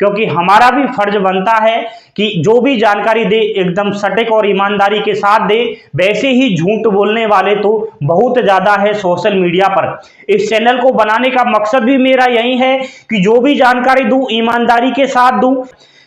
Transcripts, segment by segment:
क्योंकि हमारा भी फर्ज बनता है कि जो भी जानकारी दे एकदम सटीक और ईमानदारी के साथ दे। वैसे ही झूठ बोलने वाले तो बहुत ज़्यादा है सोशल मीडिया पर। इस चैनल को बनाने का मकसद भी मेरा यही है कि जो भी जानकारी दूं ईमानदारी के साथ दूं,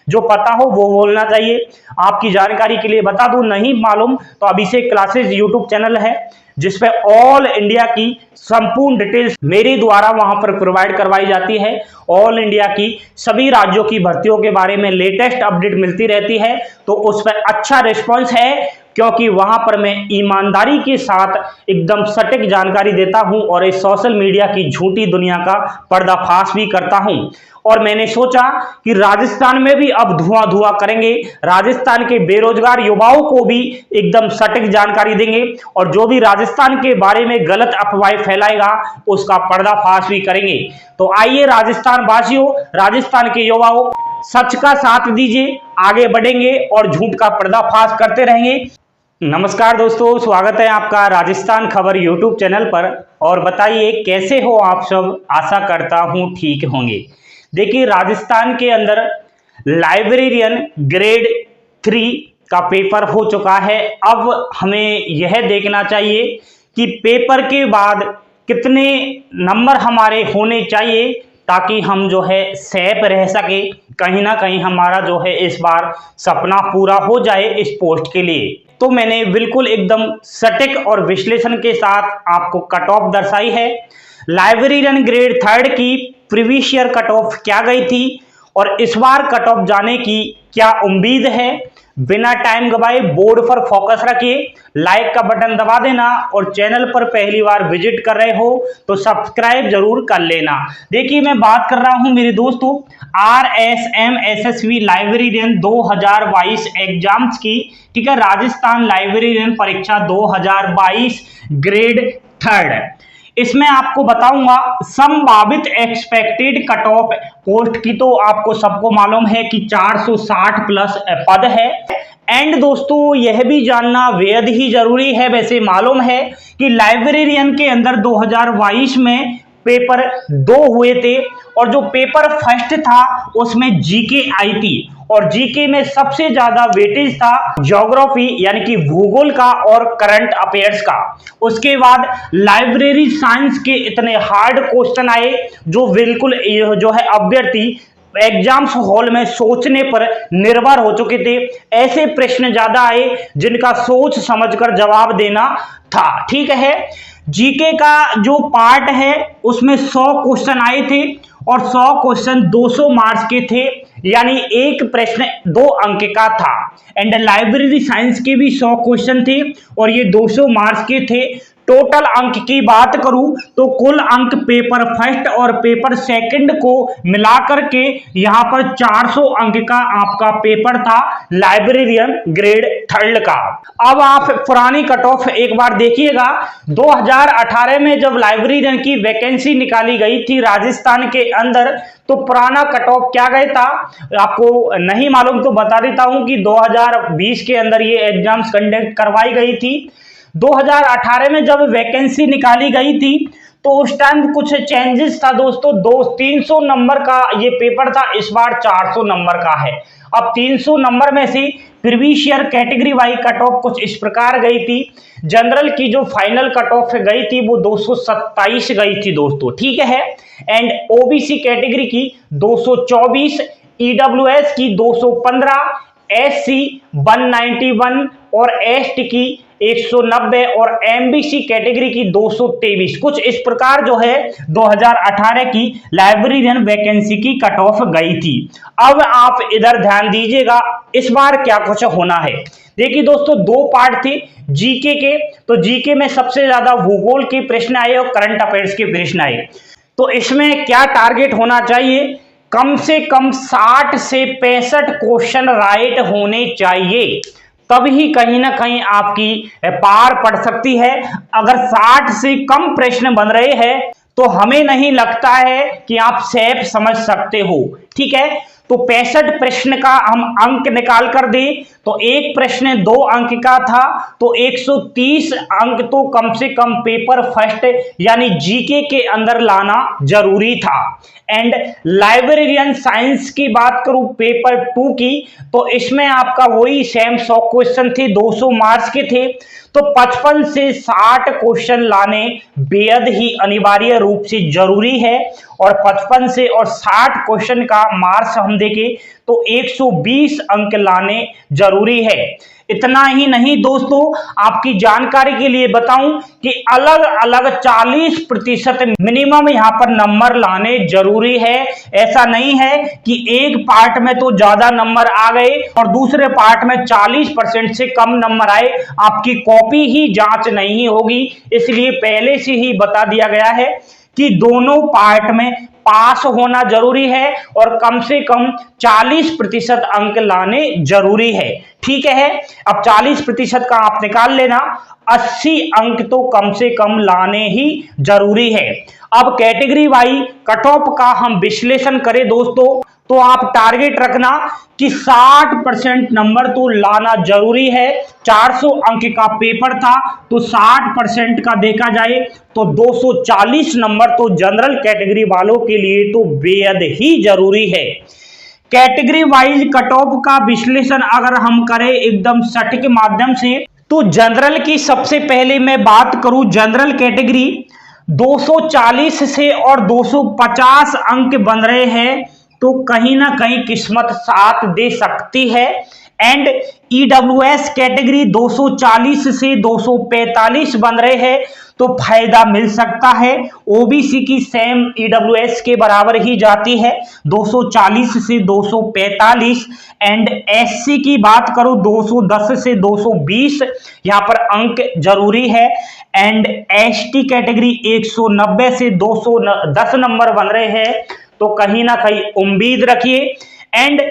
जो पता हो वो बोलना चाहिए। आपकी जानकारी के लिए बता दूं, नहीं मालूम तो अभिषेक क्लासेस यूट्यूब चैनल है जिसपे ऑल इंडिया की संपूर्ण डिटेल्स मेरे द्वारा वहां पर प्रोवाइड करवाई जाती है। ऑल इंडिया की सभी राज्यों की भर्तियों के बारे में लेटेस्ट अपडेट मिलती रहती है, तो उस पर अच्छा रिस्पॉन्स है क्योंकि वहां पर मैं ईमानदारी के साथ एकदम सटीक जानकारी देता हूं और इस सोशल मीडिया की झूठी दुनिया का पर्दाफाश भी करता हूं। और मैंने सोचा कि राजस्थान में भी अब धुआं धुआं करेंगे, राजस्थान के बेरोजगार युवाओं को भी एकदम सटीक जानकारी देंगे और जो भी राजस्थान के बारे में गलत अफवाहें फैलाएगा उसका पर्दाफाश भी करेंगे। तो आइए राजस्थान वासियों, राजस्थान के युवाओं, सच का साथ दीजिए, आगे बढ़ेंगे और झूठ का पर्दाफाश करते रहेंगे। नमस्कार दोस्तों, स्वागत है आपका राजस्थान खबर यूट्यूब चैनल पर। और बताइए कैसे हो आप सब, आशा करता हूं ठीक होंगे। देखिए, राजस्थान के अंदर लाइब्रेरियन ग्रेड 3 का पेपर हो चुका है। अब हमें यह देखना चाहिए कि पेपर के बाद कितने नंबर हमारे होने चाहिए ताकि हम जो है सेफ रह सके। कहीं ना कहीं हमारा जो है इस बार सपना पूरा हो जाए इस पोस्ट के लिए। तो मैंने बिल्कुल एकदम सटीक और विश्लेषण के साथ आपको कट ऑफ दर्शाई है। लाइब्रेरियन ग्रेड 3 की प्रीवियस ईयर कट ऑफ क्या गई थी और इस बार कट ऑफ जाने की क्या उम्मीद है। बिना टाइम गवाए बोर्ड पर फोकस रखिए, लाइक का बटन दबा देना और चैनल पर पहली बार विजिट कर रहे हो तो सब्सक्राइब जरूर कर लेना। देखिए, मैं बात कर रहा हूं मेरे दोस्तों RSM SSV लाइब्रेरियन 2022 एग्जाम्स की। ठीक है, राजस्थान लाइब्रेरियन परीक्षा 2022 ग्रेड 3। इसमें आपको बताऊंगा संभावित एक्सपेक्टेड कट ऑफ पोस्ट की, तो आपको सबको मालूम है कि 460 प्लस पद है। एंड दोस्तों, यह भी जानना बेहद ही जरूरी है, वैसे मालूम है कि लाइब्रेरियन के अंदर 2022 में पेपर 2 हुए थे और जो पेपर फर्स्ट था उसमें जीके आई थी और जीके में सबसे ज्यादा वेटेज था ज्योग्राफी यानी कि भूगोल का और करंट अफेयर्स का। उसके बाद लाइब्रेरी साइंस के इतने हार्ड क्वेश्चन आए जो बिल्कुल जो है अभ्यर्थी एग्जाम्स हॉल में सोचने पर निर्भर हो चुके थे। ऐसे प्रश्न ज्यादा आए जिनका सोच समझकर जवाब देना था। ठीक है, जीके का जो पार्ट है उसमें 100 क्वेश्चन आए थे और 100 क्वेश्चन 200 मार्क्स के थे, यानी एक प्रश्न 2 अंक का था। एंड लाइब्रेरी साइंस के भी 100 क्वेश्चन थे और ये 200 मार्क्स के थे। टोटल अंक की बात करूं तो कुल अंक पेपर फर्स्ट और पेपर सेकंड को मिलाकर के यहां पर 400 अंक का आपका पेपर था लाइब्रेरियन ग्रेड 3 का। अब आप पुरानी कट ऑफ एक बार देखिएगा। 2018 में जब लाइब्रेरियन की वैकेंसी निकाली गई थी राजस्थान के अंदर तो पुराना कट ऑफ क्या गया था आपको नहीं मालूम तो बता देता हूं कि 2020 के अंदर ये एग्जाम्स कंडक्ट करवाई गई थी। 2018 में जब वैकेंसी निकाली गई थी तो उस टाइम कुछ चेंजेस था दोस्तों। 300 नंबर का ये पेपर था, इस बार 400 नंबर का है। अब 300 नंबर में से previous year category wise cut off कुछ इस प्रकार गई थी। जनरल की जो फाइनल कट ऑफ गई थी वो 227 गई थी दोस्तों। ठीक है, एंड ओबीसी कैटेगरी की 224, ईडब्ल्यूएस की 215, एससी 191 और एसटी की 190 और एमबीसी कैटेगरी की 223। कुछ इस प्रकार जो है 2018 की लाइब्रेरियन वैकेंसी की कट ऑफ गई थी। अब आप इधर ध्यान दीजिएगा इस बार क्या कुछ होना है। देखिए दोस्तों, 2 पार्ट थे जीके के, तो जीके में सबसे ज्यादा भूगोल के प्रश्न आए और करंट अफेयर्स के प्रश्न आए। तो इसमें क्या टारगेट होना चाहिए, कम से कम 60 से 65 क्वेश्चन राइट होने चाहिए, तभी कहीं ना कहीं आपकी पार पड़ सकती है। अगर 60 से कम प्रश्न बन रहे हैं तो हमें नहीं लगता है कि आप सेफ समझ सकते हो। ठीक है, तो 65 प्रश्न का हम अंक निकाल कर दे तो एक प्रश्न 2 अंक का था, तो 130 अंक तो कम से कम पेपर फर्स्ट यानी जीके के अंदर लाना जरूरी था। एंड लाइब्रेरियन साइंस की बात करूं पेपर 2 की, तो इसमें आपका वही सेम 100 क्वेश्चन थे, 200 मार्क्स के थे, तो 55 से 60 क्वेश्चन लाने बेहद ही अनिवार्य रूप से जरूरी है। और 55 से और 60 क्वेश्चन का मार्क्स हम देखें तो 120 अंक लाने जरूरी है। इतना ही नहीं दोस्तों, आपकी जानकारी के लिए बताऊं कि अलग अलग 40% मिनिमम यहां पर नंबर लाने जरूरी है। ऐसा नहीं है कि एक पार्ट में तो ज्यादा नंबर आ गए और दूसरे पार्ट में 40% से कम नंबर आए, आपकी कॉपी ही जांच नहीं होगी। इसलिए पहले से ही बता दिया गया है कि दोनों पार्ट में पास होना जरूरी है और कम से कम 40% अंक लाने जरूरी है। ठीक है, अब 40% का आप निकाल लेना, 80 अंक तो कम से कम लाने ही जरूरी है। अब कैटेगरी वाइज कट ऑफ का हम विश्लेषण करें दोस्तों, तो आप टारगेट रखना कि 60% नंबर तो लाना जरूरी है। 400 अंक का पेपर था तो 60% का देखा जाए तो 240 नंबर तो जनरल कैटेगरी वालों के लिए तो बेहद ही जरूरी है। कैटेगरी वाइज कट ऑफ का विश्लेषण अगर हम करें एकदम सटीक माध्यम से, तो जनरल की सबसे पहले मैं बात करूं, जनरल कैटेगरी 240 से और 250 अंक बन रहे हैं, तो कहीं ना कहीं किस्मत साथ दे सकती है। एंड ईडब्ल्यूएस कैटेगरी 240 से 245 बन रहे हैं, तो फायदा मिल सकता है। ओबीसी की सेम ईडब्ल्यूएस के बराबर ही जाती है 240 से 245। एंड एससी की बात करूं 210 से 220 यहां पर अंक जरूरी है। एंड एसटी कैटेगरी 190 से 210 नंबर बन रहे हैं, तो कहीं ना कहीं उम्मीद रखिए। एंड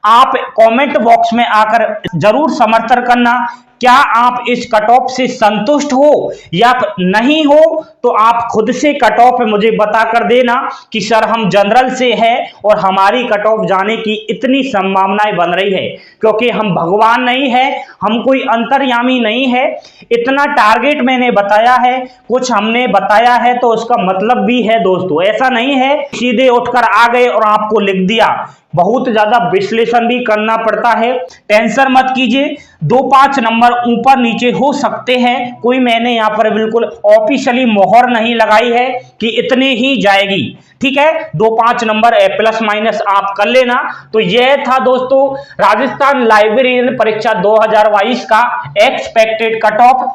आप कमेंट बॉक्स में आकर जरूर समर्थन करना, क्या आप इस कट ऑफ से संतुष्ट हो या नहीं हो, तो आप खुद से कट ऑफ मुझे बता कर देना कि सर हम जनरल से है और हमारी कट ऑफ जाने की इतनी संभावनाएं बन रही है, क्योंकि हम भगवान नहीं है, हम कोई अंतर्यामी नहीं है। इतना टारगेट मैंने बताया है, कुछ हमने बताया है तो उसका मतलब भी है दोस्तों, ऐसा नहीं है सीधे उठकर आ गए और आपको लिख दिया, बहुत ज्यादा विश्लेषण भी करना पड़ता है। टेंशन मत कीजिए, 2-5 नंबर ऊपर नीचे हो सकते हैं, कोई मैंने यहाँ पर बिल्कुल ऑफिशियली मोहर नहीं लगाई है कि इतने ही जाएगी। ठीक है, 2-5 नंबर प्लस माइनस आप कर लेना। तो यह था दोस्तों राजस्थान लाइब्रेरियन परीक्षा 2022 का एक्सपेक्टेड कट ऑफ।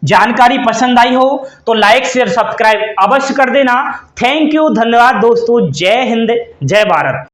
जानकारी पसंद आई हो तो लाइक शेयर सब्सक्राइब अवश्य कर देना। थैंक यू, धन्यवाद दोस्तों। जय हिंद, जय भारत।